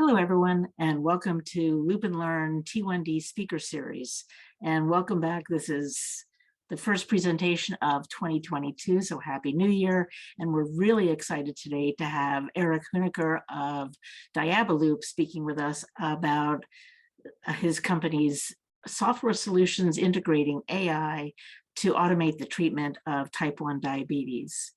Hello, everyone, and welcome to Loop and Learn T1D Speaker Series. And welcome back. This is the first presentation of 2022, so Happy New Year. And we're really excited today to have Erik Huneker of Diabeloop speaking with us about his company's software solutions integrating AI to automate the treatment of type 1 diabetes.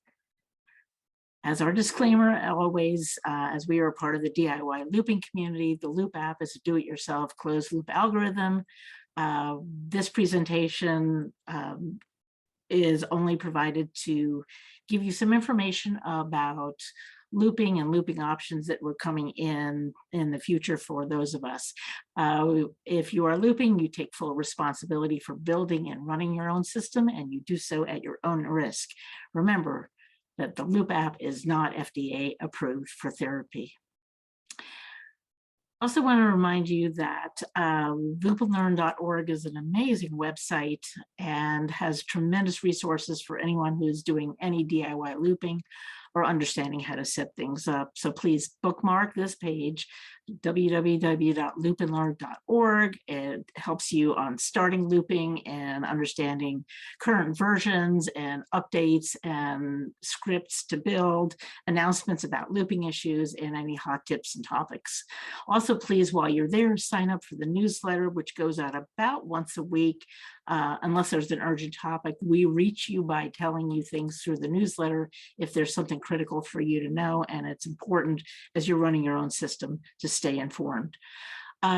As our disclaimer, always, as we are a part of the DIY looping community, the Loop app is a do-it-yourself closed loop algorithm. This presentation is only provided to give you some information about looping and looping options that were coming in the future for those of us. If you are looping, you take full responsibility for building and running your own system, and you do so at your own risk. Remember that the Loop app is not FDA approved for therapy. Also want to remind you that loopandlearn.org is an amazing website and has tremendous resources for anyone who is doing any DIY looping or understanding how to set things up. So please bookmark this page, www.loopandlearn.org. It helps you on starting looping and understanding current versions and updates and scripts to build, announcements about looping issues, and any hot tips and topics. Also, please, while you're there, sign up for the newsletter, which goes out about once a week. Unless there's an urgent topic, we reach you by telling you things through the newsletter if there's something critical for you to know, and it's important as you're running your own system to stay informed.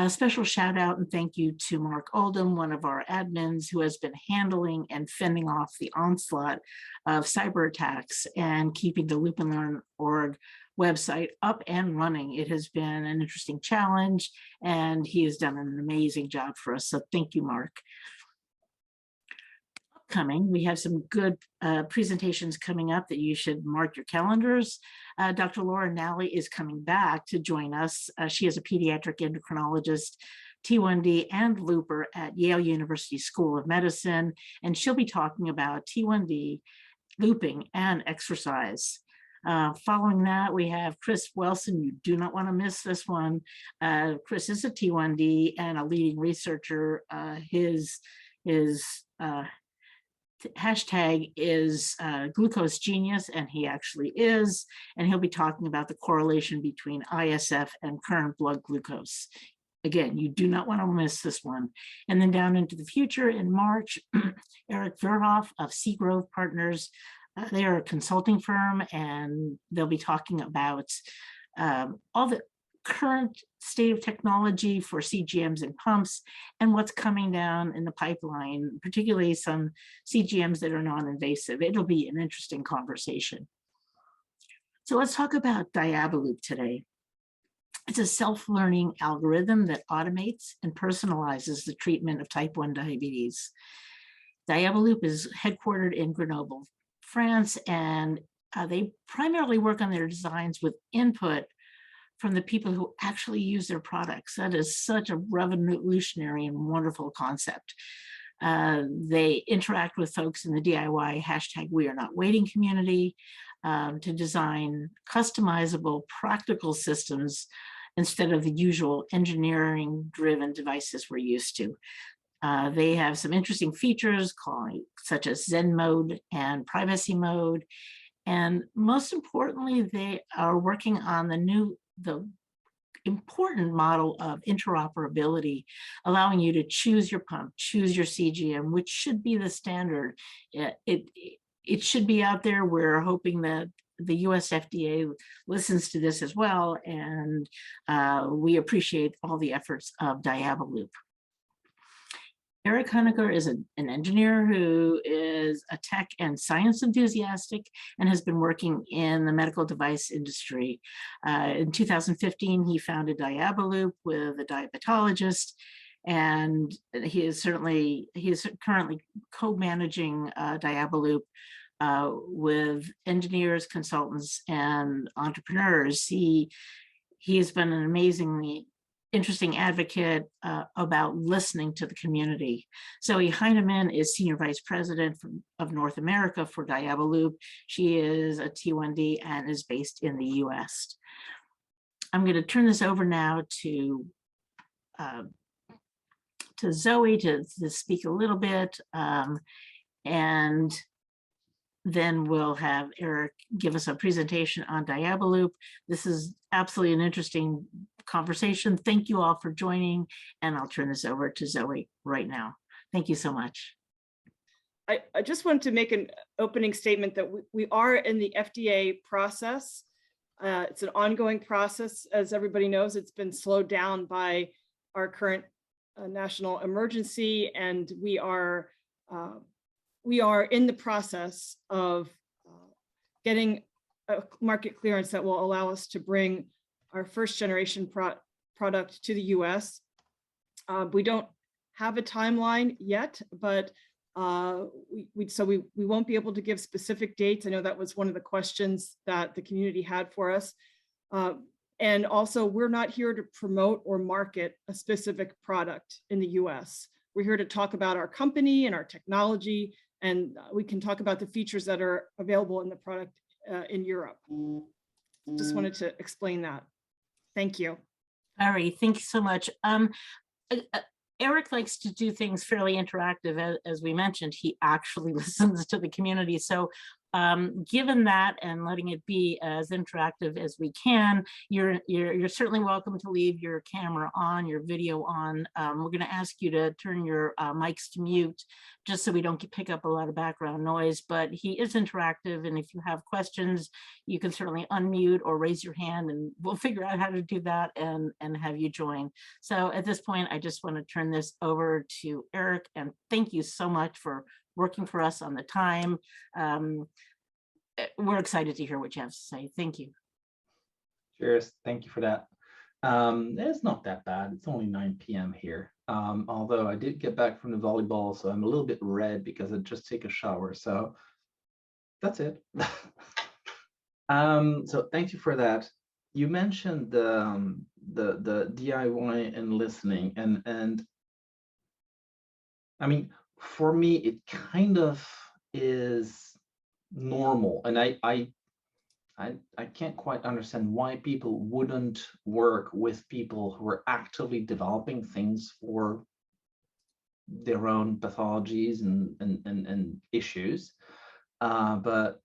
Special shout out and thank you to Mark Oldham, one of our admins, who has been handling and fending off the onslaught of cyber attacks and keeping the Loop and Learn org website up and running. It has been an interesting challenge, and he has done an amazing job for us. So thank you, Mark. We have some good presentations coming up that you should mark your calendars. Dr. Laura Nally is coming back to join us. She is a pediatric endocrinologist, T1D and looper at Yale University School of Medicine, and she'll be talking about T1D, looping, and exercise. Following that, we have Chris Wilson. You do not want to miss this one. Chris is a T1D and a leading researcher. His hashtag is glucose genius, and he actually is, and he'll be talking about the correlation between ISF and current blood glucose. Again, you do not want to miss this one. And then down into the future in March, Eric Verhoff of Seagrove Partners. They are a consulting firm, and they'll be talking about all the current state of technology for CGMs and pumps and what's coming down in the pipeline, particularly some CGMs that are non-invasive. It'll be an interesting conversation. So let's talk about Diabeloop today. It's a self-learning algorithm that automates and personalizes the treatment of type 1 diabetes. Diabeloop is headquartered in Grenoble, France, and they primarily work on their designs with input from the people who actually use their products. That is such a revolutionary and wonderful concept. They interact with folks in the DIY #WeAreNotWaiting community to design customizable, practical systems instead of the usual engineering-driven devices we're used to. They have some interesting features such as Zen Mode and Privacy Mode. And most importantly, they are working on the important model of interoperability, allowing you to choose your pump, choose your CGM, which should be the standard. It should be out there. We're hoping that the US FDA listens to this as well, and we appreciate all the efforts of Diabeloop. Erik Huneker is an engineer who is a tech and science enthusiastic and has been working in the medical device industry. In 2015, he founded Diabeloop with a diabetologist, and he is currently co-managing Diabeloop with engineers, consultants, and entrepreneurs. He has been an amazingly interesting advocate about listening to the community. Zoe Heineman is Senior Vice President of North America for Diabeloop. She is a T1D and is based in the US. I'm going to turn this over now to Zoe to speak a little bit, and then we'll have Erik give us a presentation on Diabeloop. This is absolutely an interesting conversation. Thank you all for joining, and I'll turn this over to Zoe right now. Thank you so much. I just wanted to make an opening statement that we are in the FDA process. It's an ongoing process. As everybody knows, it's been slowed down by our current national emergency, and we are in the process of getting a market clearance that will allow us to bring our first generation product to the US. We don't have a timeline yet, but we won't be able to give specific dates. I know that was one of the questions that the community had for us. And also, we're not here to promote or market a specific product in the US. We're here to talk about our company and our technology, and we can talk about the features that are available in the product in Europe. Just wanted to explain that. Thank you. All right, thank you so much. Erik likes to do things fairly interactive. As we mentioned, he actually listens to the community. So given that and letting it be as interactive as we can, you're certainly welcome to leave your camera on, your video on. We're going to ask you to turn your mics to mute just so we don't pick up a lot of background noise, but he is interactive, and if you have questions, you can certainly unmute or raise your hand, and we'll figure out how to do that and have you join. So at this point, I just want to turn this over to Erik, and thank you so much for working for us on the time. We're excited to hear what you have to say. Thank you. Cheers. Thank you for that. It's not that bad. It's only 9 p.m. here. Although I did get back from the volleyball, so I'm a little bit red because I just take a shower. So that's it. So thank you for that. You mentioned the DIY and listening, and I mean, for me, it kind of is normal, and I can't quite understand why people wouldn't work with people who are actively developing things for their own pathologies and issues. But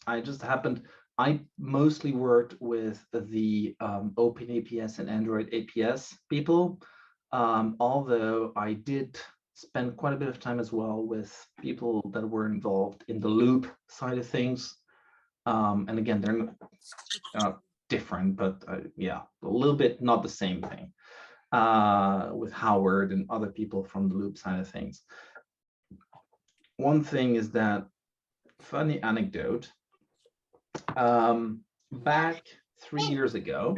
I mostly worked with the OpenAPS and Android APS people, although I did spend quite a bit of time as well with people that were involved in the loop side of things. And again, they're not different, but yeah, a little bit not the same thing with Howard and other people from the loop side of things. One thing is that, funny anecdote, back 3 years ago,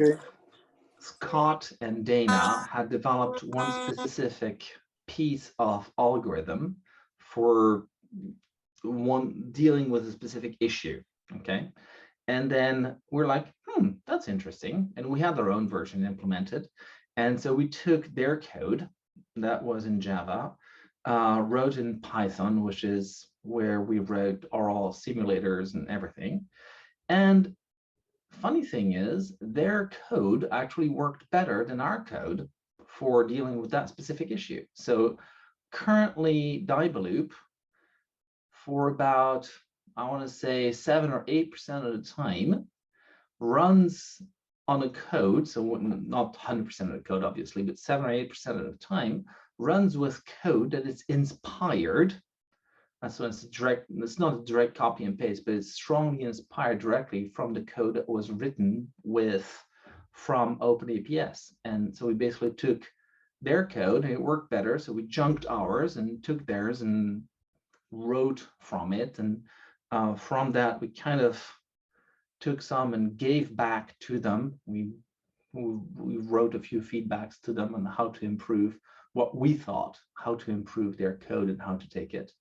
Scott and Dana had developed one specific piece of algorithm for dealing with a specific issue. Okay, and then we're like, that's interesting, and we had our own version implemented, and so we took their code that was in Java, wrote in Python, which is where we wrote all simulators and everything. And funny thing is, their code actually worked better than our code for dealing with that specific issue. So currently, Diabeloop, for about, I want to say 7 or 8% of the time, runs on a code, so not 100% of the code, obviously, but 7 or 8% of the time runs with code that is inspired. So it's not a direct copy and paste, but it's strongly inspired directly from the code that was written from OpenAPS. And so we basically took their code and it worked better. So we junked ours and took theirs and wrote from it. And from that, we kind of took some and gave back to them. We wrote a few feedbacks to them on how to improve what we thought, how to improve their code and how to take it.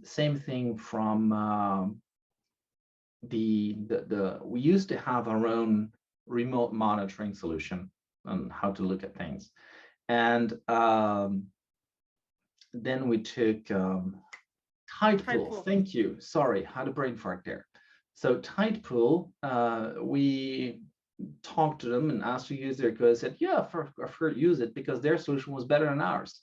Same thing from we used to have our own remote monitoring solution on how to look at things. And then we took Tidepool. Thank you. Sorry, had a brain fart there. So Tidepool, we talked to them and asked to use their code, said, yeah, for use it, because their solution was better than ours.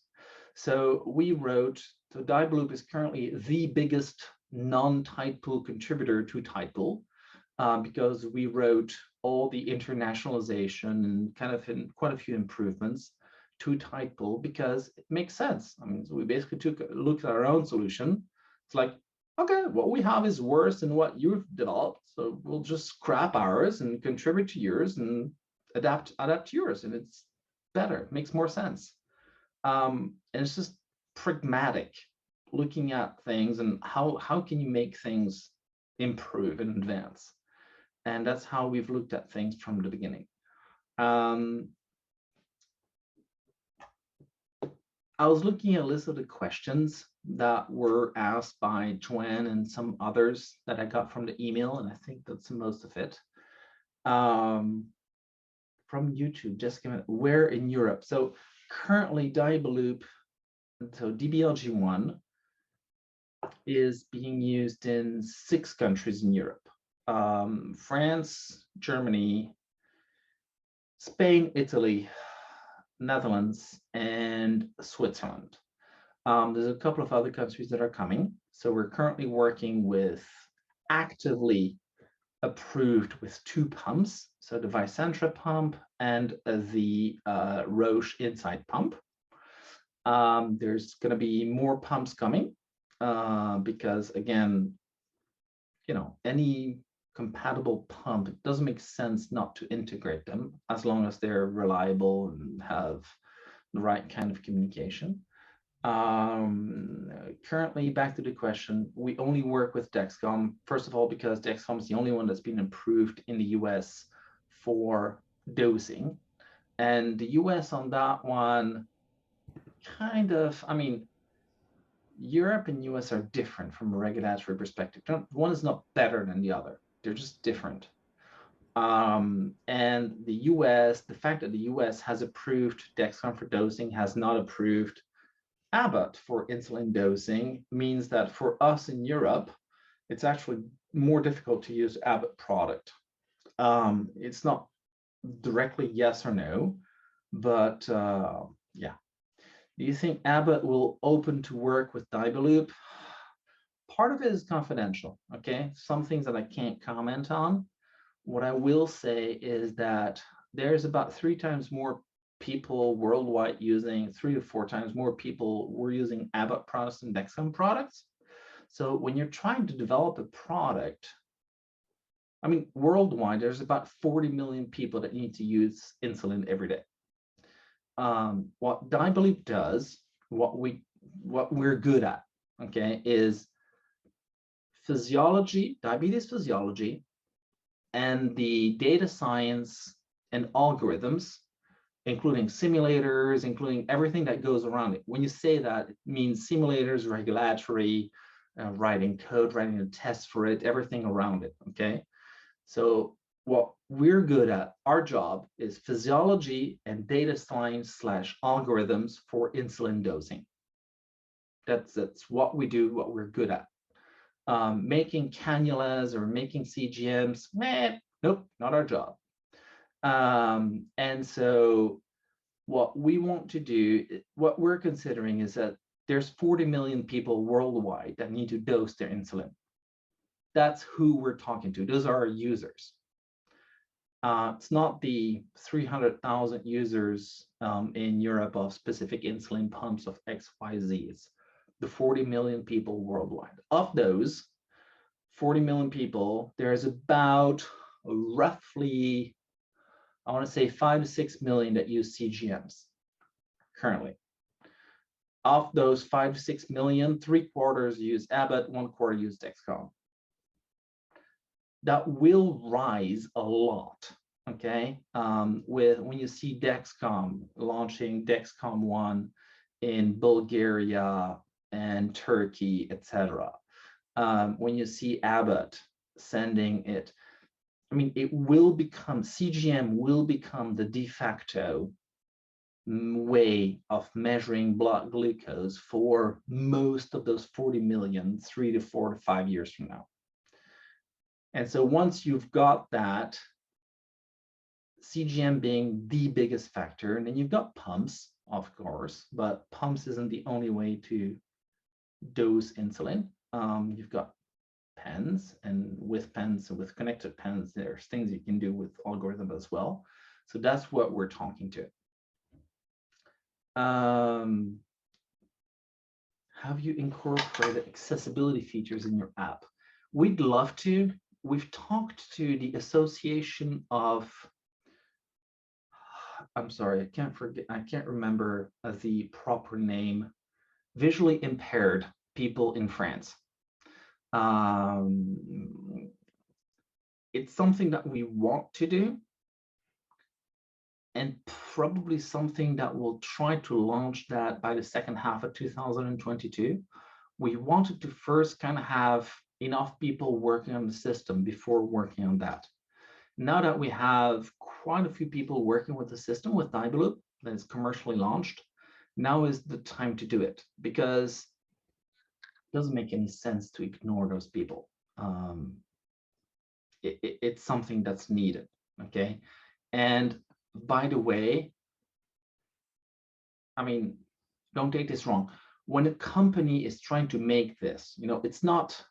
So we wrote, so Diabeloop is currently the biggest non-Title contributor to Title, because we wrote all the internationalization and kind of quite a few improvements to Title, because it makes sense. I mean, so we basically took a look at our own solution. It's like, okay, what we have is worse than what you've developed, so we'll just scrap ours and contribute to yours and adapt to yours, and it's better, it makes more sense. And it's just pragmatic, looking at things and how can you make things improve and advance. And that's how we've looked at things from the beginning. I was looking at a list of the questions that were asked by Joanne and some others that I got from the email, and I think that's most of it. From YouTube, Jessica, where in Europe? So currently Diabeloop, so DBLG1 is being used in 6 countries in Europe. France, Germany, Spain, Italy, Netherlands, and Switzerland. There's a couple of other countries that are coming. So we're currently working with, actively approved with 2 pumps. So the Vicentra pump and the Roche Insight pump. There's going to be more pumps coming because, again, you know, any compatible pump, it doesn't make sense not to integrate them as long as they're reliable and have the right kind of communication. Currently, back to the question, we only work with Dexcom, first of all, because Dexcom is the only one that's been approved in the US for dosing. And the US on that one, kind of, I mean, Europe and US are different from a regulatory perspective. One is not better than the other. They're just different. And the US, the fact that the US has approved Dexcom for dosing, has not approved Abbott for insulin dosing, means that for us in Europe, it's actually more difficult to use Abbott product. It's not directly yes or no, but yeah. Do you think Abbott will open to work with Diabeloop? Part of it is confidential, okay? Some things that I can't comment on. What I will say is that there's about 3 times more people worldwide using, 3 to 4 times more people were using Abbott products than Dexcom products. So when you're trying to develop a product, I mean, worldwide, there's about 40 million people that need to use insulin every day. What Diabeloop does, what we're good at, okay, is physiology, diabetes physiology, and the data science and algorithms, including simulators, including everything that goes around it. When you say that, it means simulators, regulatory, writing code, writing a test for it, everything around it, okay? So what we're good at, our job, is physiology and data science / algorithms for insulin dosing. That's what we do, what we're good at. Making cannulas or making CGMs, nope, not our job. And so what we want to do, what we're considering is that there's 40 million people worldwide that need to dose their insulin. That's who we're talking to. Those are our users. It's not the 300,000 users in Europe of specific insulin pumps of XYZ. It's the 40 million people worldwide. Of those 40 million people, there's about roughly, I want to say 5 to 6 million that use CGMs currently. Of those 5 to 6 million, 3/4 use Abbott, 1/4 use Dexcom. That will rise a lot, okay? When you see Dexcom launching Dexcom 1 in Bulgaria and Turkey, etc. When you see Abbott sending it, I mean, it will become, CGM will become the de facto way of measuring blood glucose for most of those 40 million, 3 to 4 to 5 years from now. And so once you've got that, CGM being the biggest factor. And then you've got pumps, of course, but pumps isn't the only way to dose insulin. You've got pens, and with pens and with connected pens, there's things you can do with algorithm as well. So that's what we're talking to. Have you incorporated accessibility features in your app? We'd love to. We've talked to the association of, I'm sorry, I can't remember the proper name, visually impaired people in France. It's something that we want to do, and probably something that we'll try to launch that by the second half of 2022. We wanted to first kind of have enough people working on the system before working on that. Now that we have quite a few people working with the system with Diabeloop that is commercially launched, now is the time to do it, because it doesn't make any sense to ignore those people. It's something that's needed, okay? And by the way, I mean, don't take this wrong. When a company is trying to make this, you know, it's not,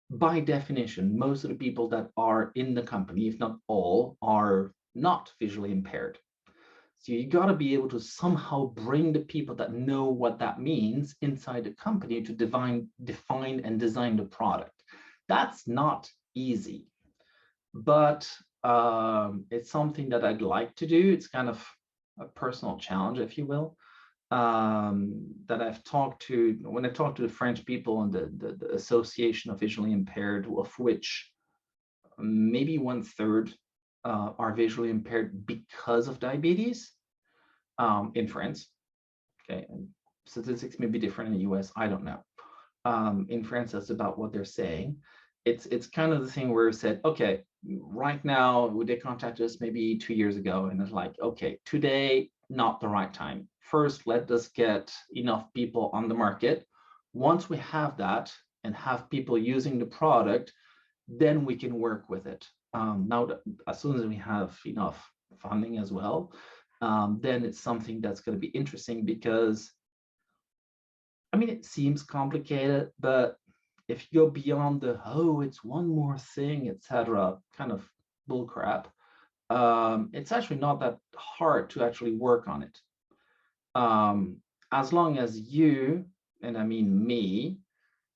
by definition, most of the people that are in the company, if not all, are not visually impaired. So you got to be able to somehow bring the people that know what that means inside the company to define and design the product. That's not easy, but it's something that I'd like to do. It's kind of a personal challenge, if you will, that I've talked to, when I talk to the French people and the Association of Visually Impaired, of which maybe 1/3 are visually impaired because of diabetes in France. Okay, and statistics may be different in the US, I don't know. In France, that's about what they're saying. It's kind of the thing where it said, okay, right now, they contacted us maybe 2 years ago, and it's like, okay, today, not the right time. First, let us get enough people on the market. Once we have that and have people using the product, then we can work with it. Now, as soon as we have enough funding as well, then it's something that's going to be interesting, because, I mean, it seems complicated, but if you go beyond the, oh, it's one more thing, etc., kind of bullcrap, it's actually not that hard to actually work on it. As long as you, and I mean me,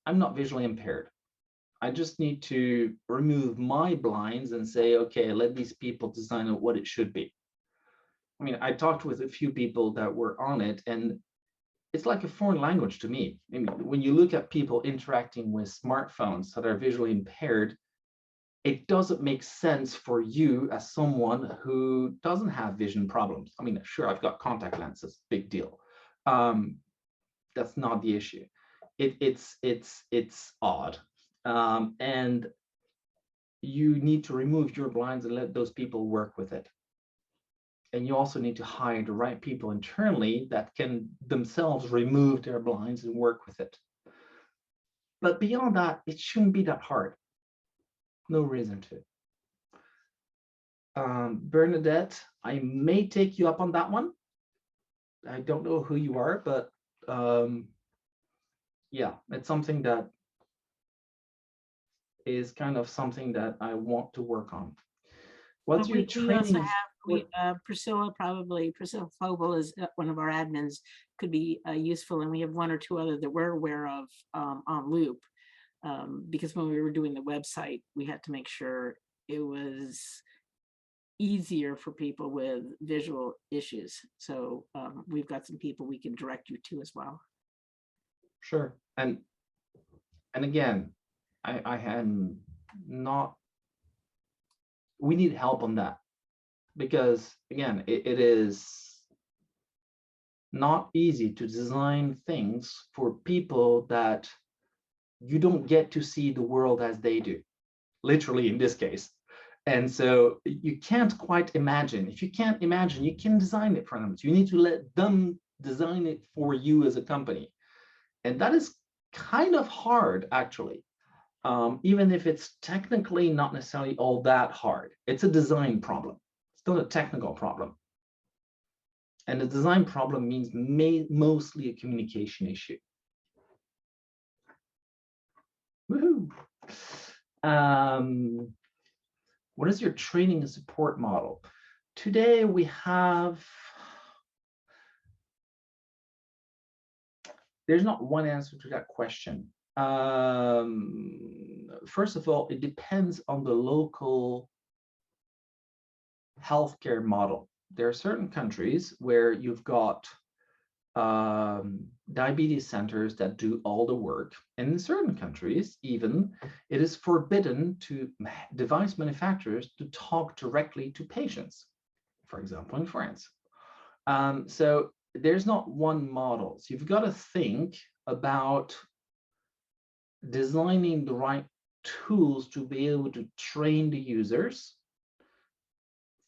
I'm not visually impaired. I just need to remove my blinds and say, okay, let these people design it what it should be. I mean, I talked with a few people that were on it, and it's like a foreign language to me. I mean, when you look at people interacting with smartphones that are visually impaired, it doesn't make sense for you as someone who doesn't have vision problems. I mean, sure, I've got contact lenses, big deal. That's not the issue. It's odd. And you need to remove your blinds and let those people work with it. And you also need to hire the right people internally that can themselves remove their blinds and work with it. But beyond that, it shouldn't be that hard. No reason to. Bernadette, I may take you up on that one. I don't know who you are, but yeah, it's something that is kind of something that I want to work on. What's your training? Priscilla Fogel is one of our admins, could be useful, and we have one or two other that we're aware of on Loop, because when we were doing the website, we had to make sure it was easier for people with visual issues. So we've got some people we can direct you to as well. Sure. And again, I am not, we need help on that, because again, it is not easy to design things for people that you don't get to see the world as they do, literally in this case. And so you can't quite imagine. If you can't imagine, you can design it for them. So you need to let them design it for you as a company. And that is kind of hard, actually. Even if it's technically not necessarily all that hard. It's a design problem. It's not a technical problem. And the design problem means mostly a communication issue. Woohoo! What is your training and support model? Today we have, there's not one answer to that question. First of all, it depends on the local healthcare model. There are certain countries where you've got diabetes centers that do all the work. And in certain countries, even, it is forbidden to device manufacturers to talk directly to patients, for example, in France. So there's not one model. So you've got to think about designing the right tools to be able to train the users.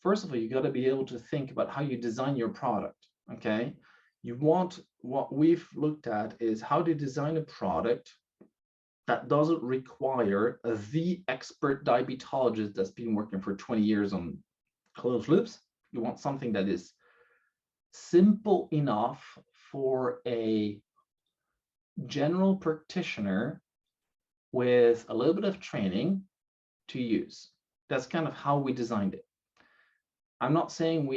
First of all, you got to be able to think about how you design your product, okay? You want, what we've looked at is how to design a product that doesn't require the expert diabetologist that's been working for 20 years on closed loops. You want something that is simple enough for a general practitioner with a little bit of training to use. That's kind of how we designed it. I'm not saying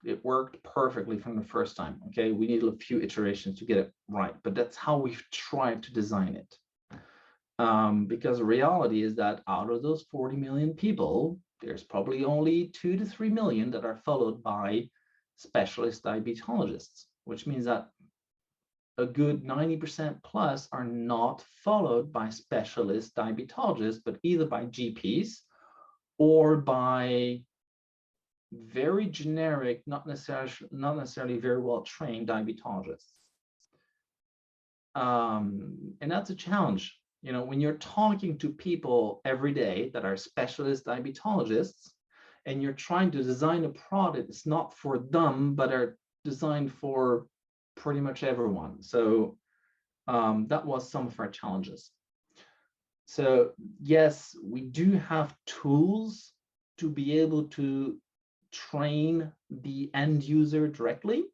it worked perfectly from the first time, okay? We needed a few iterations to get it right, but that's how we've tried to design it. Because the reality is that out of those 40 million people, there's probably only 2 to 3 million that are followed by specialist diabetologists, which means that a good 90% plus are not followed by specialist diabetologists, but either by GPs or by very generic, not necessarily very well trained diabetologists. And that's a challenge. You know, when you're talking to people every day that are specialist diabetologists, and you're trying to design a product that's not for them, but are designed for pretty much everyone. So that was some of our challenges. So yes, we do have tools to be able to train the end user directly.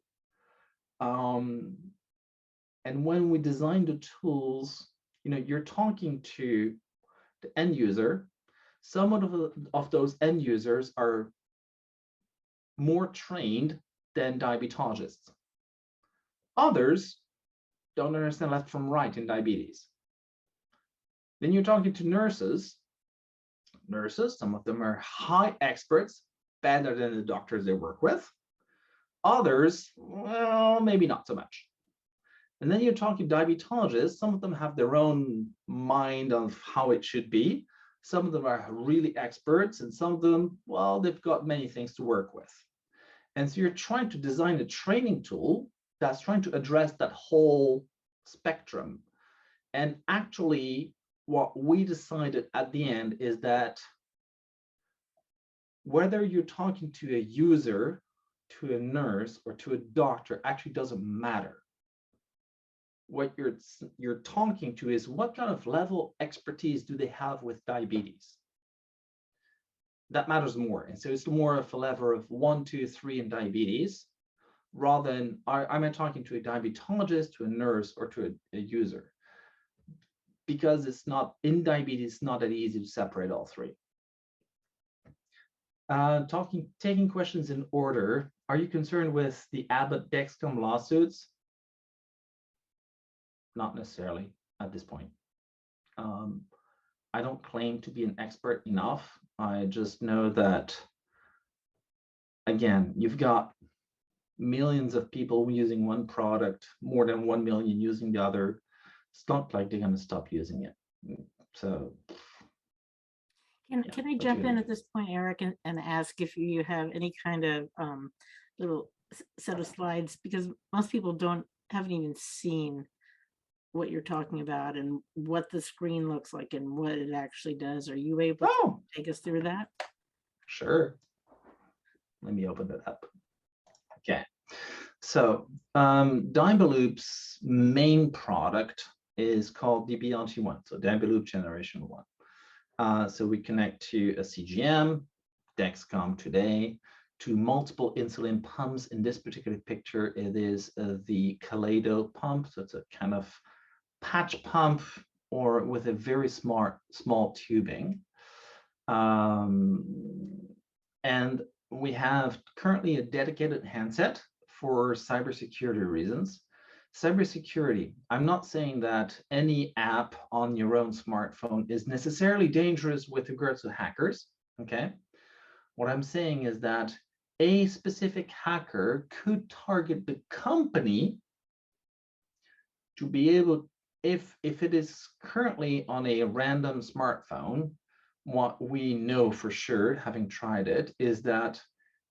And when we design the tools, you know, you're talking to the end user. Some of those end users are more trained than diabetologists. Others don't understand left from right in diabetes. Then you're talking to nurses. Some of them are high experts, better than the doctors they work with. Others, well, maybe not so much. And then you're talking diabetologists. Some of them have their own mind of how it should be. Some of them are really experts, and some of them, well, they've got many things to work with. And so you're trying to design a training tool that's trying to address that whole spectrum. And actually, what we decided at the end is that whether you're talking to a user, to a nurse, or to a doctor actually doesn't matter. What you're talking to is what kind of level of expertise do they have with diabetes? That matters more. And so it's more of a level of 1, 2, 3 in diabetes, rather than I'm talking to a diabetologist, to a nurse, or to a user. Because it's not, in diabetes, it's not that easy to separate all three. Taking questions in order. Are you concerned with the Abbott Dexcom lawsuits? Not necessarily at this point. I don't claim to be an expert enough. I just know that, again, you've got millions of people using one product, more than 1 million using the other. It's not like they're going to stop using it. So can I jump in at this point, Eric, and ask if you have any kind of little set of slides, because most people haven't even seen what you're talking about and what the screen looks like and what it actually does. Are you able to take us through that? Sure. Let me open it up. Okay. So Diabeloop's main product is called DB1, so Diabeloop Generation 1. So we connect to a CGM, Dexcom today, to multiple insulin pumps. In this particular picture, it is the Kaleido pump. So it's a kind of patch pump or with a very small tubing. And we have currently a dedicated handset for cybersecurity reasons. Cybersecurity, I'm not saying that any app on your own smartphone is necessarily dangerous with regards to hackers, okay? What I'm saying is that a specific hacker could target the company to be able, if it is currently on a random smartphone, what we know for sure, having tried it, is that,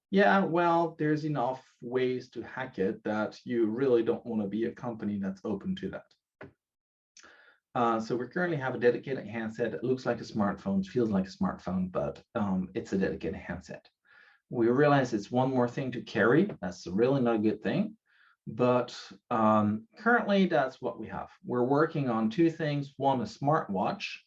yeah, well, there's enough ways to hack it that you really don't want to be a company that's open to that. So we currently have a dedicated handset. It looks like a smartphone, feels like a smartphone, but it's a dedicated handset. We realize it's one more thing to carry. That's really not a good thing. But currently, that's what we have. We're working on two things. One, a smartwatch,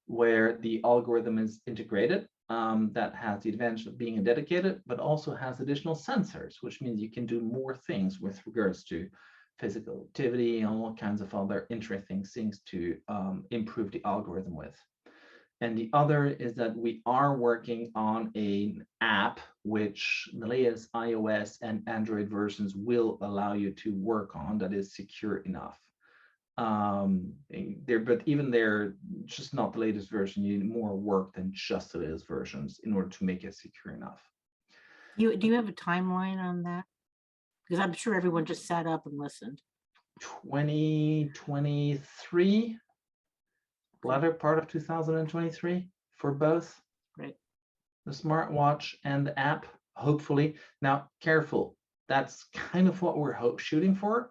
where the algorithm is integrated, that has the advantage of being dedicated, but also has additional sensors, which means you can do more things with regards to physical activity and all kinds of other interesting things to improve the algorithm with. And the other is that we are working on an app which the latest iOS and Android versions will allow you to work on, that is secure enough. But even there, just not the latest version. You need more work than just the latest versions in order to make it secure enough. Do you have a timeline on that? Because I'm sure everyone just sat up and listened. 2023, latter part of 2023 for both. Right. The smartwatch and the app, hopefully. Now, careful. That's kind of what we're shooting for.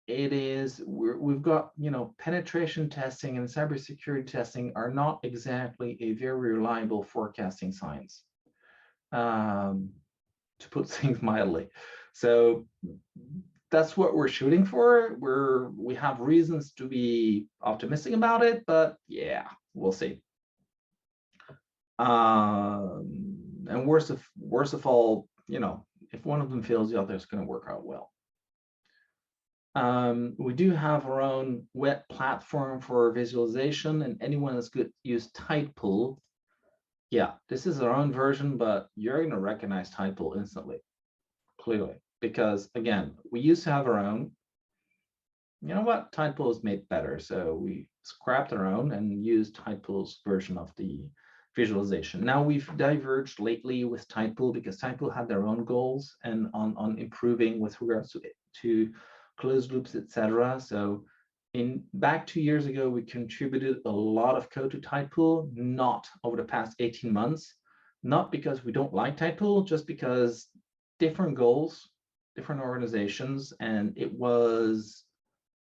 We've got, penetration testing and cybersecurity testing are not exactly a very reliable forecasting science, to put things mildly. So that's what we're shooting for. We have reasons to be optimistic about it, but yeah, we'll see. And worst of all, if one of them fails, the other is going to work out well. We do have our own web platform for visualization, and anyone that's good use Tidepool. Yeah, this is our own version, but you're going to recognize Tidepool instantly, clearly, because again, we used to have our own. You know what? Tidepool is made better, so we scrapped our own and used Tidepool's version of the visualization. Now we've diverged lately with Tidepool because Tidepool had their own goals and on improving with regards to closed loops, etc. So back 2 years ago, we contributed a lot of code to Tidepool, not over the past 18 months, not because we don't like Tidepool, just because different goals, different organizations, and it was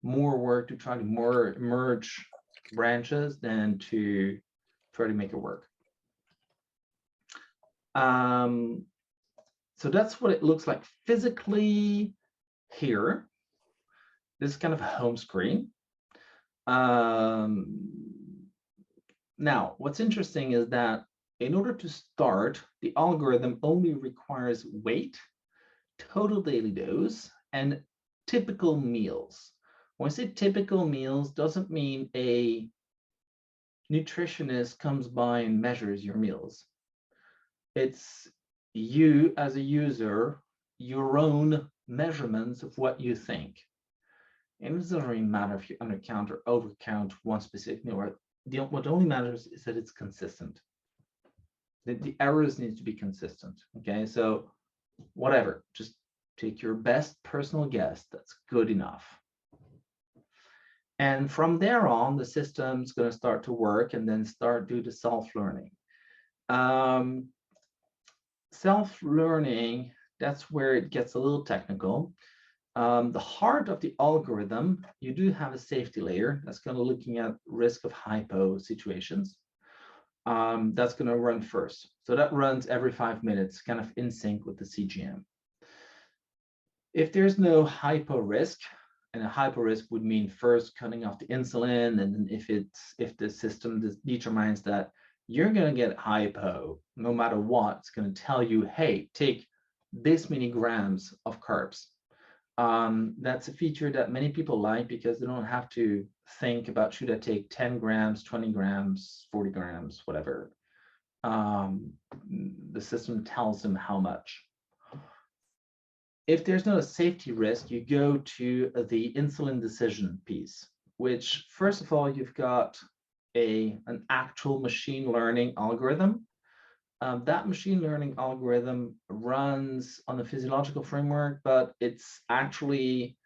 more work to try to merge branches than to try to make it work. So that's what it looks like physically here. This is kind of a home screen. Now, what's interesting is that in order to start, the algorithm only requires weight, total daily dose, and typical meals. When I say typical meals, doesn't mean a nutritionist comes by and measures your meals. It's you as a user, your own measurements of what you think. And it doesn't really matter if you undercount or overcount one specific meal. What only matters is that it's consistent. The errors need to be consistent. Okay, so whatever, just take your best personal guess. That's good enough. And from there on, the system's going to start to work and then do the self-learning. Self-learning, that's where it gets a little technical. The heart of the algorithm, you do have a safety layer that's going to looking at risk of hypo situations. That's going to run first. So that runs every 5 minutes, kind of in sync with the CGM. If there's no hypo risk, And a hypo risk would mean first cutting off the insulin, and if the system determines that you're going to get hypo no matter what, it's going to tell you, hey, take this many grams of carbs. That's a feature that many people like because they don't have to think about, should I take 10 grams, 20 grams, 40 grams, whatever. The system tells them how much. If there's not a safety risk, you go to the insulin decision piece, which first of all, you've got an actual machine learning algorithm. That machine learning algorithm runs on a physiological framework, but it's actually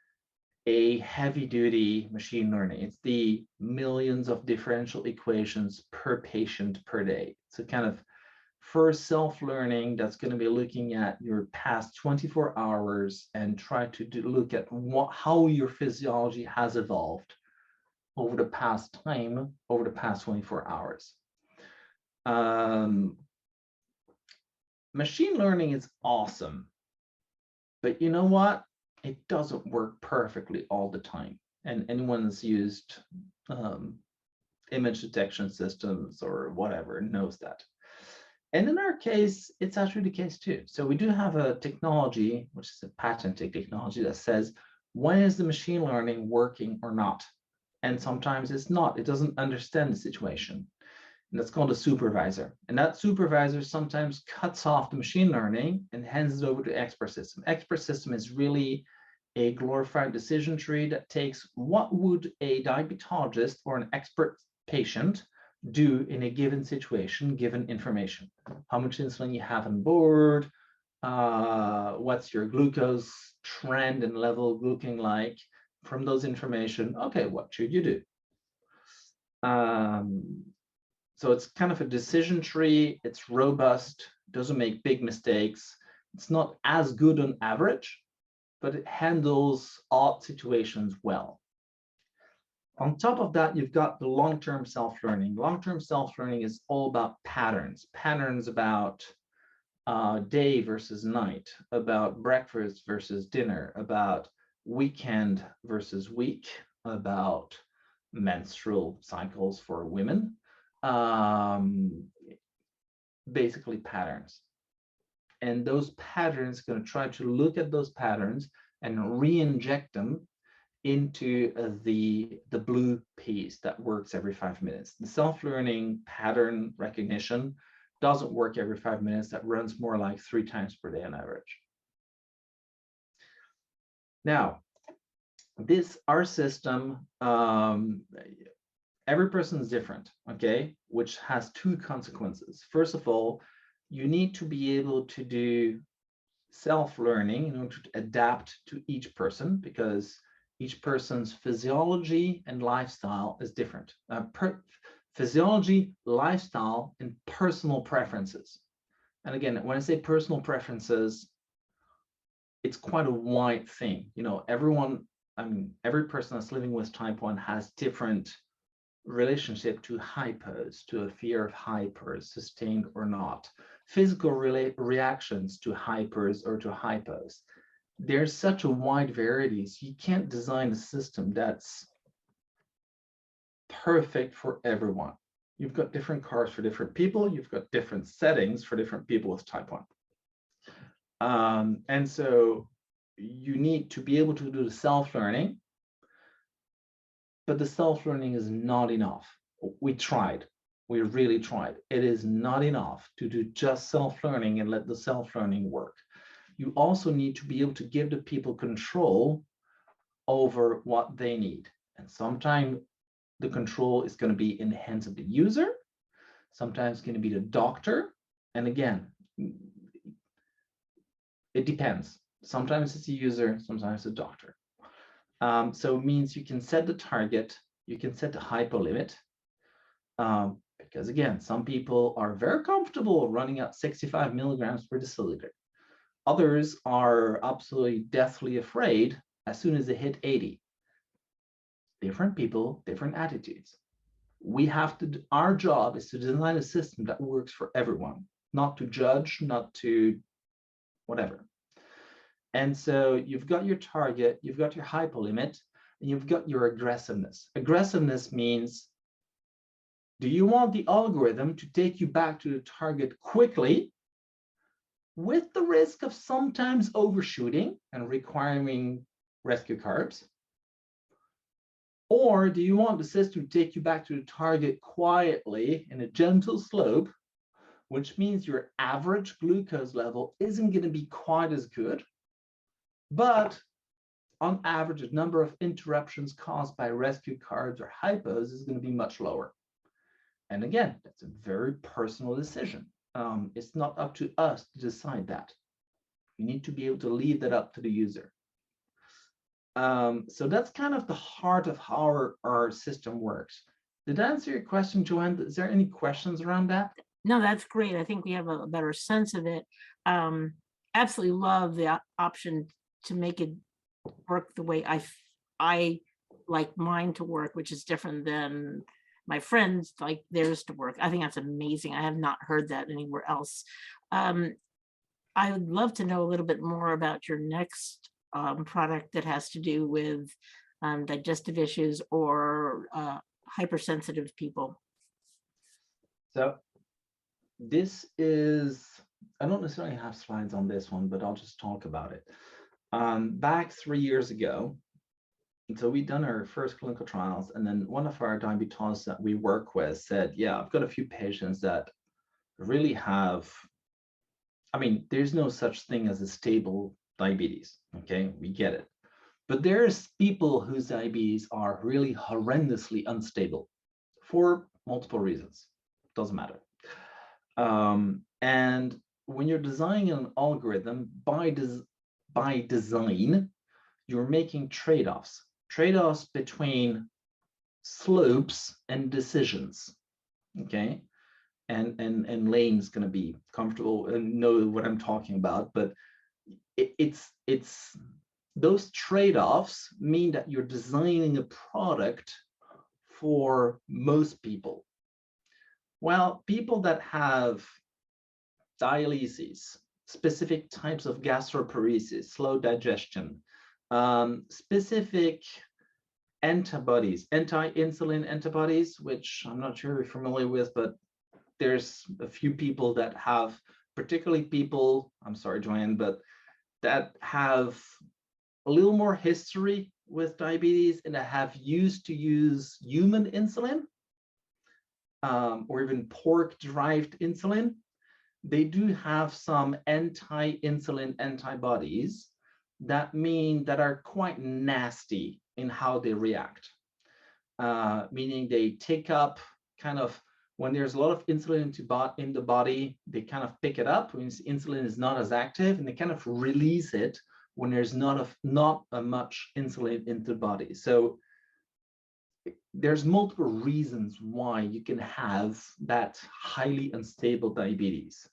a heavy duty machine learning. It's the millions of differential equations per patient per day. So kind of first self-learning that's going to be looking at your past 24 hours and try to look at how your physiology has evolved over the past 24 hours. Machine learning is awesome, but you know what? It doesn't work perfectly all the time. And anyone that's used image detection systems or whatever knows that. And in our case, it's actually the case too. So we do have a technology, which is a patented technology, that says, when is the machine learning working or not? And sometimes it's not. It doesn't understand the situation. And that's called a supervisor. And that supervisor sometimes cuts off the machine learning and hands it over to expert system. Expert system is really a glorified decision tree that takes what would a diabetologist or an expert patient do in a given situation, given information. How much insulin you have on board, what's your glucose trend and level looking like. From those information, okay, what should you do? So it's kind of a decision tree. It's robust, doesn't make big mistakes. It's not as good on average, but it handles odd situations well. On top of that, you've got the long-term self-learning. Long-term self-learning is all about patterns. Patterns about day versus night, about breakfast versus dinner, about weekend versus week, about menstrual cycles for women. Basically patterns. And those patterns, going to try to look at those patterns and re-inject them into the blue piece that works every 5 minutes. The self-learning pattern recognition doesn't work every 5 minutes. That runs more like 3 times per day on average. Now, our system, every person is different, okay, which has 2 consequences. First of all, you need to be able to do self-learning in order to adapt to each person, because each person's physiology and lifestyle is different. Physiology, lifestyle, and personal preferences. And again, when I say personal preferences, it's quite a wide thing. You know, every person that's living with type 1 has different relationship to hypos, to a fear of hypers, sustained or not, physical reactions to hypers or to hypos. There's such a wide variety, so you can't design a system that's perfect for everyone. You've got different cars for different people. You've got different settings for different people with type 1. And so you need to be able to do the self-learning, but the self-learning is not enough. We tried. We really tried. It is not enough to do just self-learning and let the self-learning work. You also need to be able to give the people control over what they need. And sometimes the control is going to be in the hands of the user. Sometimes it's going to be the doctor. And again, it depends. Sometimes it's the user, sometimes it's the doctor. So it means you can set the target, you can set the hypo limit, because again, some people are very comfortable running at 65 milligrams per deciliter. Others are absolutely deathly afraid as soon as they hit 80. Different people, different attitudes. Our job is to design a system that works for everyone, not to judge, not to whatever. And so you've got your target, you've got your hypo limit. and you've got your aggressiveness. Aggressiveness means, do you want the algorithm to take you back to the target quickly, with the risk of sometimes overshooting and requiring rescue carbs? Or do you want the system to take you back to the target quietly in a gentle slope, which means your average glucose level isn't going to be quite as good, but on average, the number of interruptions caused by rescue carbs or hypos is going to be much lower? And again, that's a very personal decision. It's not up to us to decide that. You need to be able to leave that up to the user. So that's kind of the heart of how our system works. Did that answer your question, Joanne? Is there any questions around that? No, that's great. I think we have a better sense of it. Absolutely love the option to make it work the way I like mine to work, which is different than my friends like theirs to work. I think that's amazing. I have not heard that anywhere else. I would love to know a little bit more about your next product that has to do with digestive issues or hypersensitive people. So this is, I don't necessarily have slides on this one, but I'll just talk about it. Back 3 years ago, so we'd done our first clinical trials, and then one of our diabetologists that we work with said, yeah, I've got a few patients that really have, I mean, there's no such thing as a stable diabetes, okay? We get it. But there's people whose diabetes are really horrendously unstable for multiple reasons. Doesn't matter. And when you're designing an algorithm, by design, you're making trade-offs between slopes and decisions, okay? And Lane's going to be comfortable and know what I'm talking about, but it's those trade-offs mean that you're designing a product for most people. Well, people that have dialysis, specific types of gastroparesis, slow digestion, specific antibodies, anti-insulin antibodies, which I'm not sure if you're familiar with, but there's a few people that have, particularly people, I'm sorry, Joanne, but that have a little more history with diabetes and that have used to use human insulin or even pork-derived insulin. They do have some anti-insulin antibodies that are quite nasty in how they react, meaning they take up kind of, when there's a lot of insulin in the body, they kind of pick it up when insulin is not as active, and they kind of release it when there's not much insulin in the body. So there's multiple reasons why you can have that highly unstable diabetes.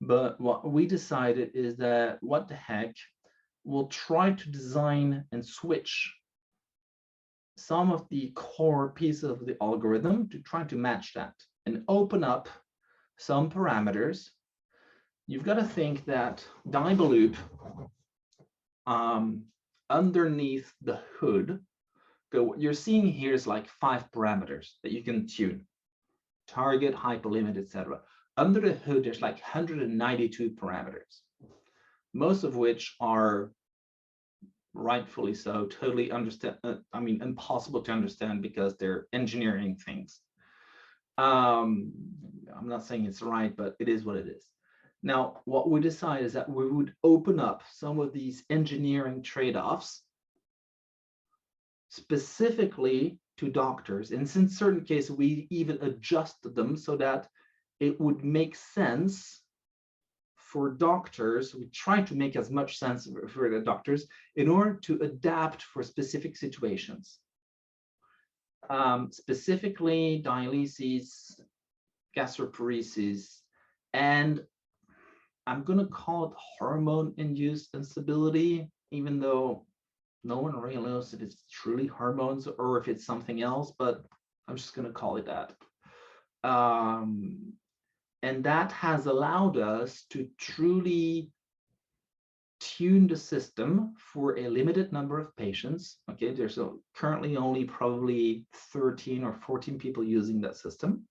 But what we decided is that, what the heck, we'll try to design and switch some of the core pieces of the algorithm to try to match that and open up some parameters. You've got to think that Diabeloop, underneath the hood, what you're seeing here is like 5 parameters that you can tune: target, hyperlimit, etc. Under the hood, there's like 192 parameters, most of which are rightfully so totally impossible to understand because they're engineering things. I'm not saying it's right, but it is what it is. Now, what we decided is that we would open up some of these engineering trade-offs specifically to doctors, and in certain cases we even adjusted them so that it would make sense for doctors. We try to make as much sense for the doctors in order to adapt for specific situations. Specifically dialysis, gastroparesis, and I'm going to call it hormone-induced instability, even though no one really knows if it's truly hormones or if it's something else, but I'm just going to call it that. And that has allowed us to truly tune the system for a limited number of patients. Okay, there's currently only probably 13 or 14 people using that system.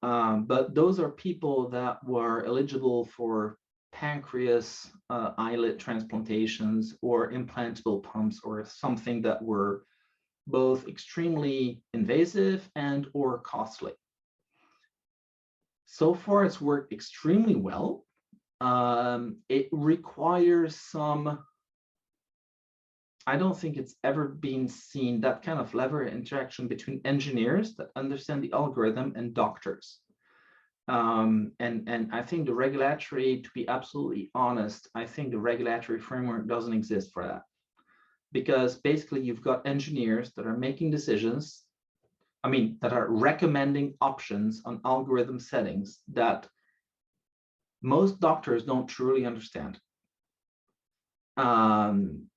But those are people that were eligible for pancreas, islet transplantations, or implantable pumps, or something that were both extremely invasive and or costly. So far, it's worked extremely well. It requires some, I don't think it's ever been seen, that kind of level of interaction between engineers that understand the algorithm and doctors. And I think the regulatory, to be absolutely honest, I think the regulatory framework doesn't exist for that. Because basically you've got engineers that are making decisions, that are recommending options on algorithm settings that most doctors don't truly understand. And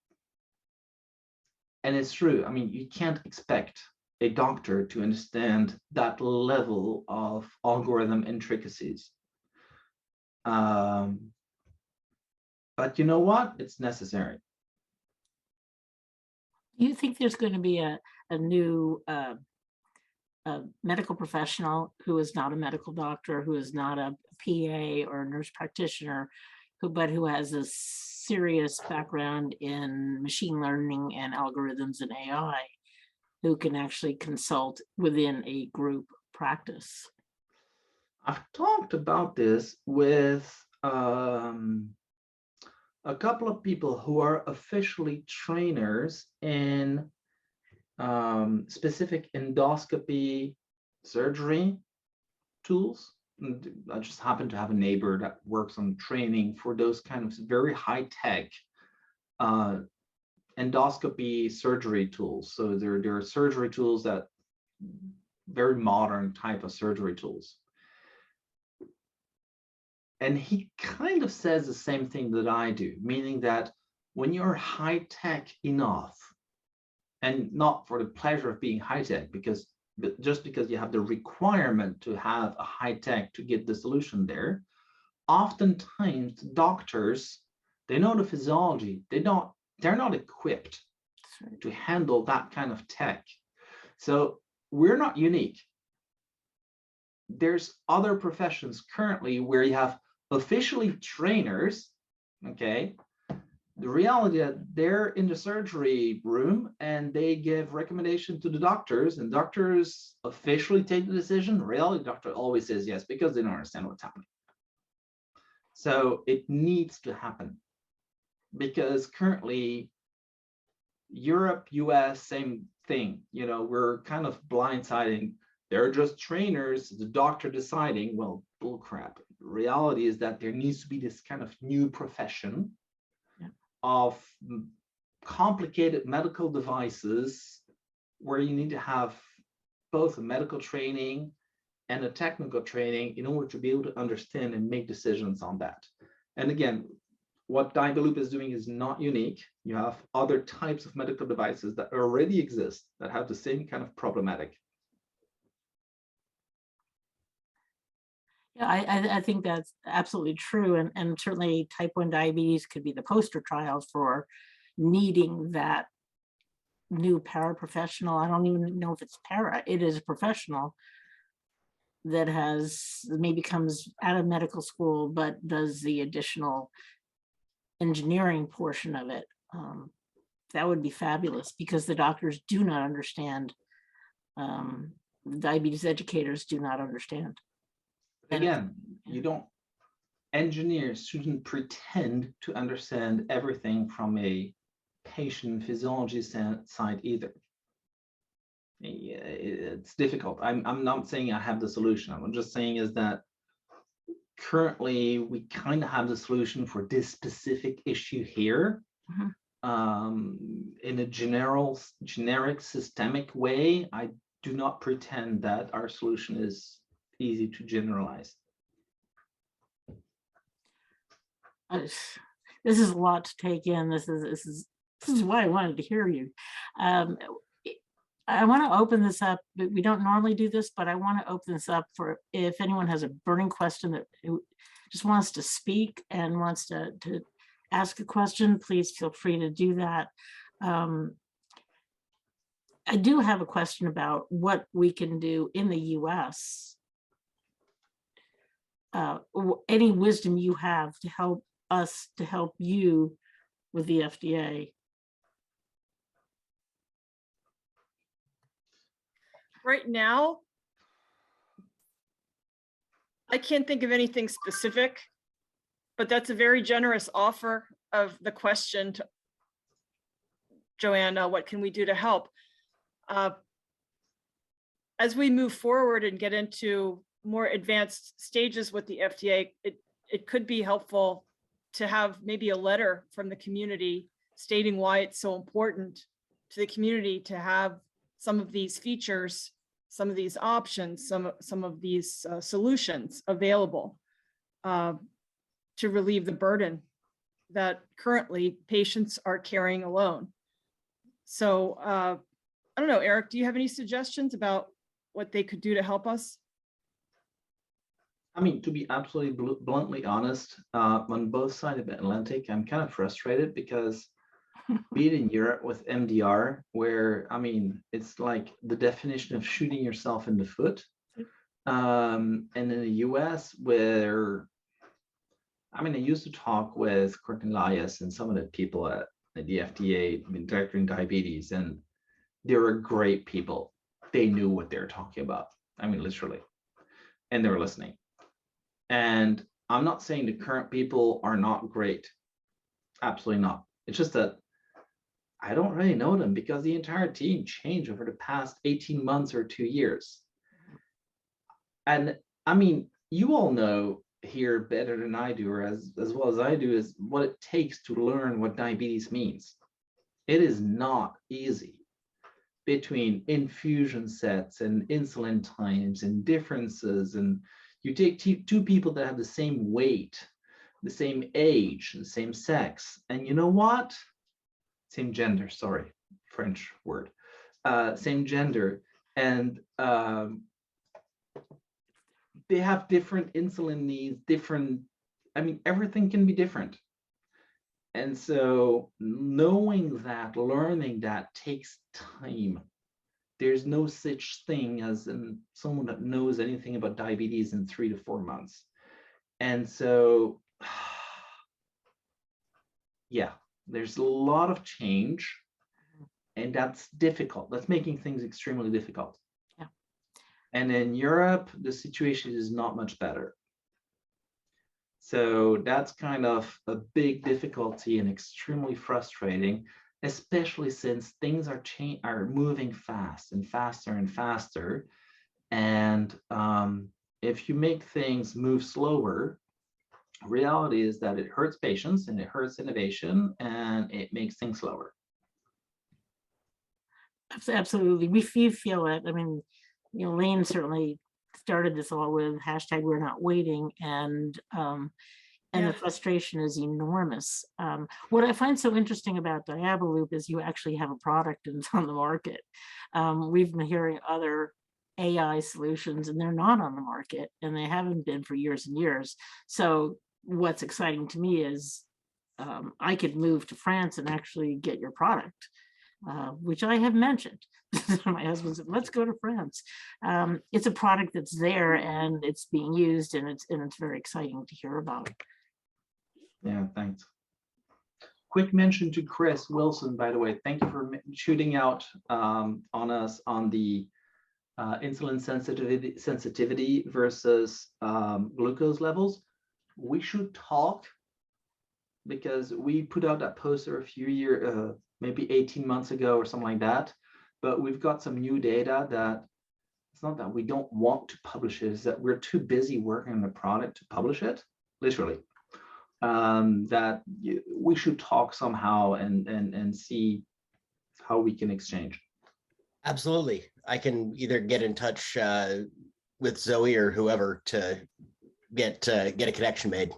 it's true. You can't expect a doctor to understand that level of algorithm intricacies. But you know what? It's necessary. Do you think there's going to be a new a medical professional who is not a medical doctor, who is not a PA or a nurse practitioner, but who has a serious background in machine learning and algorithms and AI, who can actually consult within a group practice? I've talked about this with a couple of people who are officially trainers in specific endoscopy surgery tools. And I just happen to have a neighbor that works on training for those kind of very high-tech endoscopy surgery tools. So there are surgery tools that very modern type of surgery tools. And he kind of says the same thing that I do, meaning that when you're high-tech enough, and not for the pleasure of being high-tech, just because you have the requirement to have a high-tech to get the solution there, oftentimes doctors, they know the physiology, they're not equipped to handle that kind of tech. So we're not unique. There's other professions currently where you have officially trainers, okay? The reality that they're in the surgery room and they give recommendation to the doctors, and doctors officially take the decision. Reality, the doctor always says yes because they don't understand what's happening. So it needs to happen, because currently Europe, US, same thing. We're kind of blindsiding. They're just trainers, the doctor deciding. Well, bullcrap. The reality is that there needs to be this kind of new profession of complicated medical devices where you need to have both a medical training and a technical training in order to be able to understand and make decisions on that. And again, what Diabeloop is doing is not unique. You have other types of medical devices that already exist that have the same kind of problematic. Yeah, I think that's absolutely true. And certainly type 1 diabetes could be the poster child for needing that new paraprofessional. I don't even know if it's para, it is a professional that maybe comes out of medical school, but does the additional engineering portion of it. That would be fabulous, because the doctors do not understand. Diabetes educators do not understand. Again, engineers shouldn't pretend to understand everything from a patient physiology side either. It's difficult. I'm not saying I have the solution. I'm just saying is that currently we kind of have the solution for this specific issue here. In a generic systemic way. I do not pretend that our solution is easy to generalize. This is a lot to take in. This is why I wanted to hear you. I want to open this up. We don't normally do this, but I want to open this up for if anyone has a burning question that just wants to speak and wants to ask a question, please feel free to do that. I do have a question about what we can do in the US. Any wisdom you have to help us, to help you with the FDA? Right now, I can't think of anything specific, but that's a very generous offer of the question to Joanna, what can we do to help? As we move forward and get into more advanced stages with the FDA, it could be helpful to have maybe a letter from the community stating why it's so important to the community to have some of these features, some of these options, some of these solutions available to relieve the burden that currently patients are carrying alone. So I don't know, Eric, do you have any suggestions about what they could do to help us? I mean, to be absolutely bluntly honest, on both sides of the Atlantic, I'm kind of frustrated because be it in Europe with MDR, where, I mean, it's like the definition of shooting yourself in the foot. And in the US, where, I mean, I used to talk with Cornelius and some of the people at the FDA, I mean, director in diabetes, and they were great people. They knew what they were talking about. I mean, literally, and they were listening. And I'm not saying the current people are not great. Absolutely not. It's just that I don't really know them because the entire team changed over the past 18 months or 2 years. And I mean, you all know here better than I do, or as well as I do, is what it takes to learn what diabetes means. It is not easy between infusion sets and insulin times and differences. And you take two people that have the same weight, the same age, the same sex, and you know what? Same gender, sorry, French word, same gender, and they have different insulin needs, different, I mean, everything can be different. And so knowing that, learning that takes time. There's no such thing as someone that knows anything about diabetes in 3 to 4 months. And so, yeah, there's a lot of change, and that's difficult. That's making things extremely difficult. Yeah. And in Europe, the situation is not much better. So that's kind of a big difficulty and extremely frustrating, especially since things are moving fast and faster and faster. And if you make things move slower, reality is that it hurts patients and it hurts innovation and it makes things slower. Absolutely, we feel it. I mean, you know, Lane certainly started this all with hashtag we're not waiting, and the frustration is enormous. What I find so interesting about Diabeloop is you actually have a product and it's on the market. We've been hearing other AI solutions and they're not on the market, and they haven't been for years and years. So what's exciting to me is I could move to France and actually get your product, which I have mentioned. My husband said, let's go to France. It's a product that's there and it's being used, and it's very exciting to hear about. Yeah, thanks. Quick mention to Chris Wilson, by the way. Thank you for shooting out on us on the insulin sensitivity versus glucose levels. We should talk, because we put out that poster a few years, maybe 18 months ago or something like that. But we've got some new data that it's not that we don't want to publish it, it's that we're too busy working on the product to publish it, literally. That we should talk somehow and see how we can exchange. Absolutely. I can either get in touch with Zoe or whoever to get a connection made.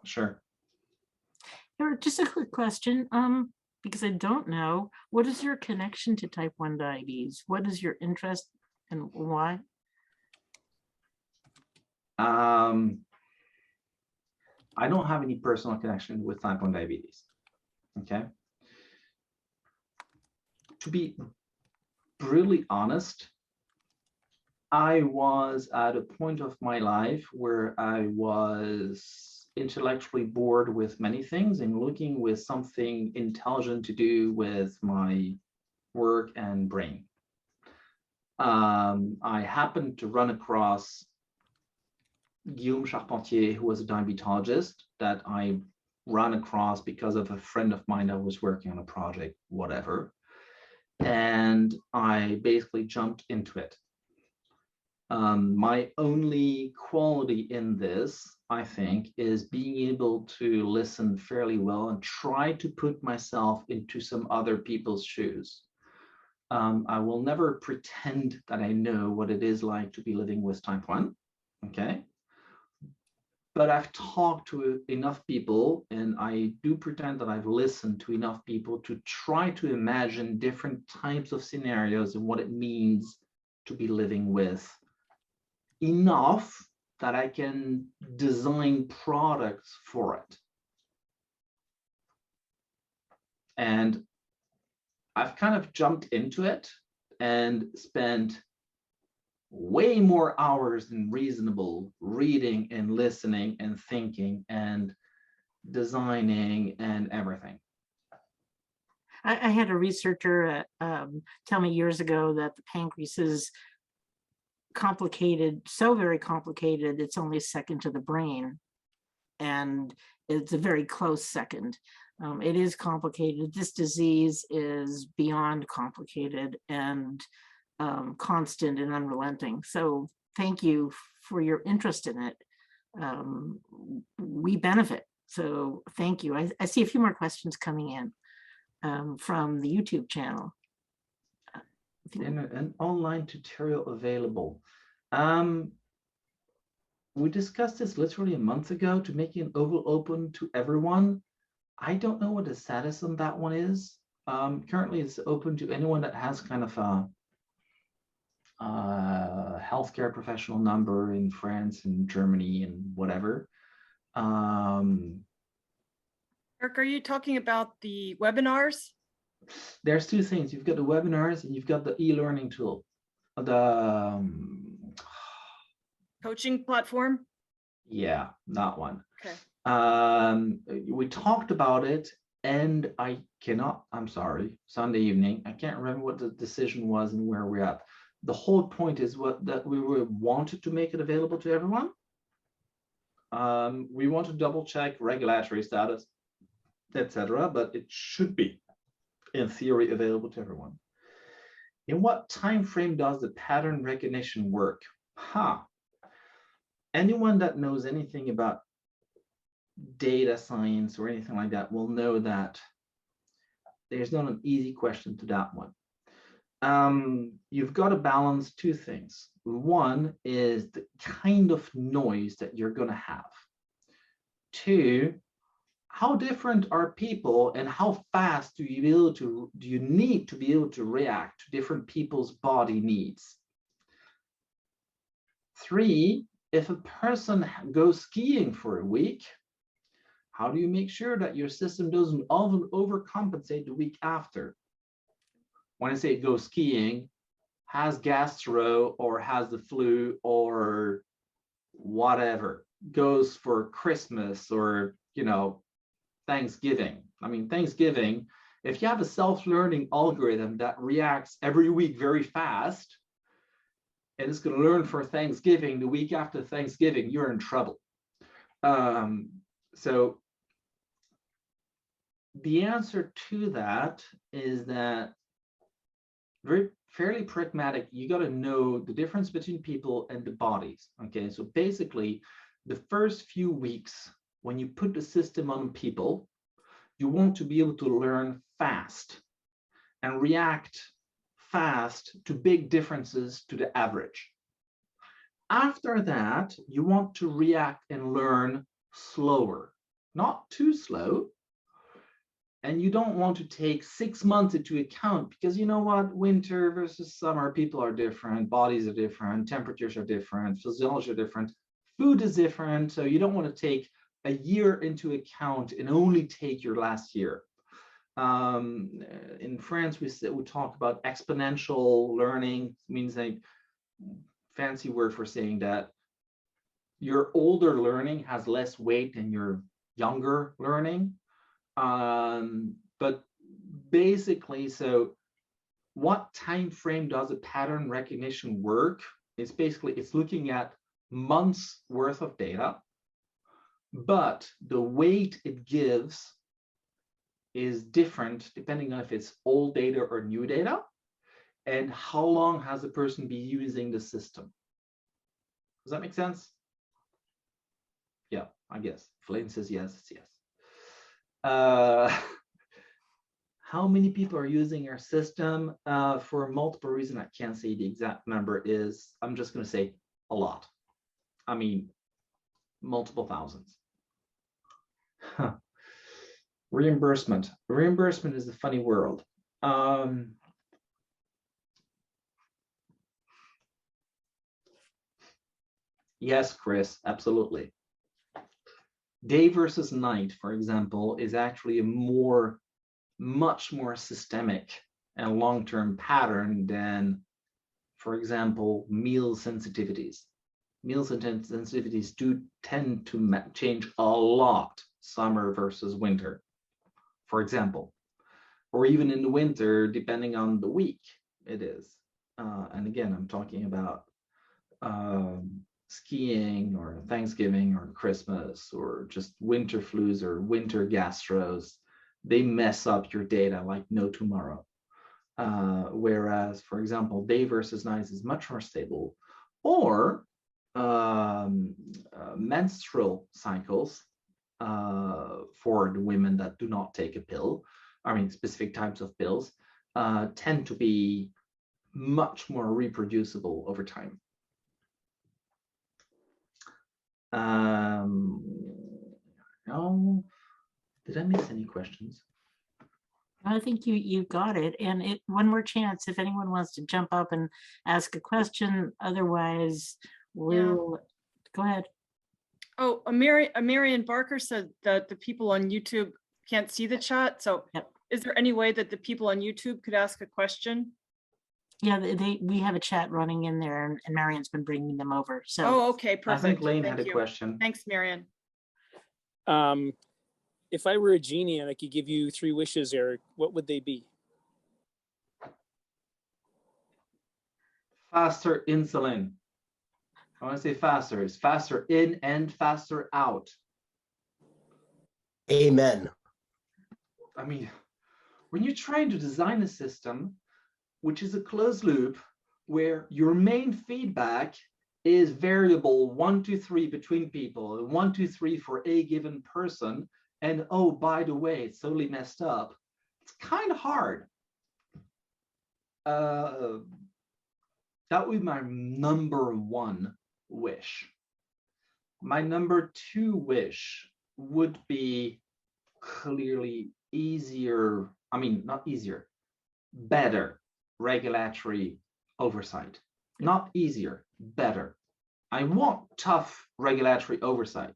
Sure. Just a quick question, because I don't know, what is your connection to type 1 diabetes? What is your interest and why? I don't have any personal connection with type 1 diabetes. Okay. To be brutally honest, I was at a point of my life where I was intellectually bored with many things and looking with something intelligent to do with my work and brain. I happened to run across Guillaume Charpentier, who was a diabetologist that I ran across because of a friend of mine that was working on a project, whatever. And I basically jumped into it. My only quality in this, I think, is being able to listen fairly well and try to put myself into some other people's shoes. I will never pretend that I know what it is like to be living with type 1, okay? But I've talked to enough people, and I do pretend that I've listened to enough people to try to imagine different types of scenarios and what it means to be living with, enough that I can design products for it. And I've kind of jumped into it and spent way more hours than reasonable reading and listening and thinking and designing and everything. I had a researcher tell me years ago that the pancreas is complicated, so very complicated, it's only second to the brain. And it's a very close second. It is complicated. This disease is beyond complicated and constant and unrelenting. So thank you for your interest in it. We benefit. So thank you. I see a few more questions coming in from the YouTube channel. An online tutorial available. We discussed this literally a month ago to make an oval open to everyone. I don't know what the status on that one is. Currently, it's open to anyone that has kind of a healthcare professional number in France and Germany and whatever. Eric, are you talking about the webinars? There's two things. You've got the webinars and you've got the e-learning tool. The Coaching platform? yeah, that one. Okay. We talked about it, and I'm sorry, Sunday evening, I can't remember what the decision was and where we're at. The whole point is that we wanted to make it available to everyone. We want to double check regulatory status, etc., but it should be, in theory, available to everyone. In what time frame does the pattern recognition work? Anyone that knows anything about data science or anything like that will know that there's not an easy question to that one. You've got to balance two things. One is the kind of noise that you're going to have. Two, how different are people and how fast do you need to be able to react to different people's body needs? Three, if a person goes skiing for a week, how do you make sure that your system doesn't overcompensate the week after? When I say go skiing, has gastro or has the flu or whatever, goes for Christmas or, Thanksgiving. I mean, Thanksgiving, if you have a self-learning algorithm that reacts every week very fast, and it's going to learn for Thanksgiving, the week after Thanksgiving, you're in trouble. So the answer to that is that fairly pragmatic. You got to know the difference between people and the bodies. Okay, so basically, the first few weeks, when you put the system on people, you want to be able to learn fast and react fast to big differences to the average. After that, you want to react and learn slower, not too slow. And you don't want to take 6 months into account because you know what, winter versus summer, people are different, bodies are different, temperatures are different, physiology are different, food is different. So you don't want to take a year into account and only take your last year. In France, we talk about exponential learning. It means a fancy word for saying that your older learning has less weight than your younger learning. But basically, so what time frame does a pattern recognition work? It's basically, it's looking at months worth of data, but the weight it gives is different depending on if it's old data or new data, and how long has a person been using the system. Does that make sense? Yeah, I guess. Flame says yes, it's yes. How many people are using our system? For multiple reasons, I can't say the exact number is, I'm just going to say a lot. I mean, multiple thousands. Huh. Reimbursement. Reimbursement is a funny world. Yes, Chris, absolutely. Day versus night, for example, is actually a much more systemic and long-term pattern than, for example, meal sensitivities. Meal sensitivities do tend to change a lot, summer versus winter, for example, or even in the winter, depending on the week it is. And again, I'm talking about skiing or Thanksgiving or Christmas or just winter flus or winter gastros. They mess up your data like no tomorrow. Whereas, for example, day versus night is much more stable. Or menstrual cycles for the women that do not take a pill, I mean specific types of pills, tend to be much more reproducible over time. No, did I miss any questions? I think you got it. And one more chance if anyone wants to jump up and ask a question. Otherwise, we'll go ahead. Oh, Marian Barker said that the people on YouTube can't see the chat. So is there any way that the people on YouTube could ask a question? Yeah, we have a chat running in there, and Marian's been bringing them over. So. Oh, okay, perfect. I think Lane had a question. Thanks, Marian. If I were a genie and I could give you 3 wishes, Eric, what would they be? Faster insulin. I want to say faster. It's faster in and faster out. Amen. I mean, when you're trying to design a system, which is a closed loop, where your main feedback is variable 1, 2, 3 between people, 1, 2, 3 for a given person, and oh, by the way, it's totally messed up. It's kind of hard. That would be my number 1 wish. My number 2 wish would be clearly easier, I mean, not easier, better regulatory oversight. Not easier, better. I want tough regulatory oversight.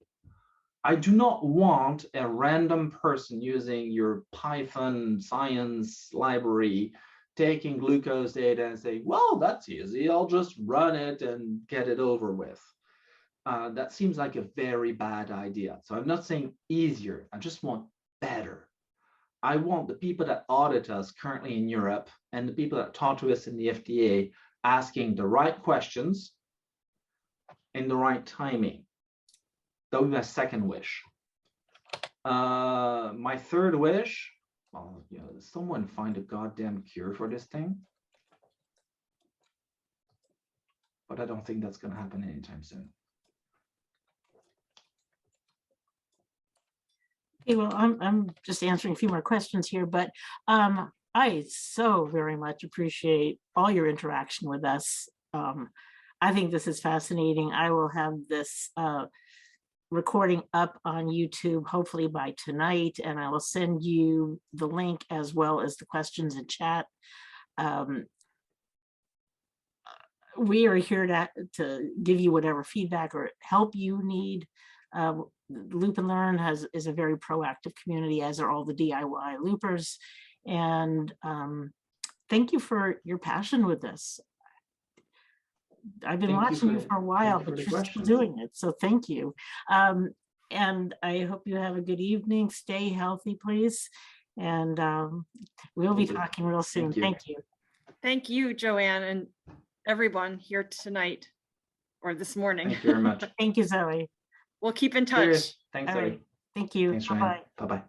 I do not want a random person using your Python science library, taking glucose data and saying, well, that's easy, I'll just run it and get it over with. That seems like a very bad idea. So I'm not saying easier, I just want better. I want the people that audit us currently in Europe and the people that talk to us in the FDA asking the right questions in the right timing. That would be my second wish. My third wish, well, you know, someone find a goddamn cure for this thing. But I don't think that's going to happen anytime soon. Okay, well, I'm just answering a few more questions here, but I so very much appreciate all your interaction with us. I think this is fascinating. I will have this recording up on YouTube, hopefully by tonight, and I will send you the link as well as the questions in chat. We are here to give you whatever feedback or help you need. Loop and Learn is a very proactive community, as are all the DIY loopers. And thank you for your passion with this. I've been Thank you watching you for- for a while, thank you but for you're the still questions. doing it. So thank you. And I hope you have a good evening. Stay healthy, please. And we'll be Will do. talking real soon. Thank you. Thank you. Thank you, Joanne, and everyone here tonight or this morning. Thank you very much. Thank you, Zoe. We'll keep in touch. Cheers. Thanks, All right. Zoe. Thank you. Thanks, Bye-bye. Joanne. Bye-bye.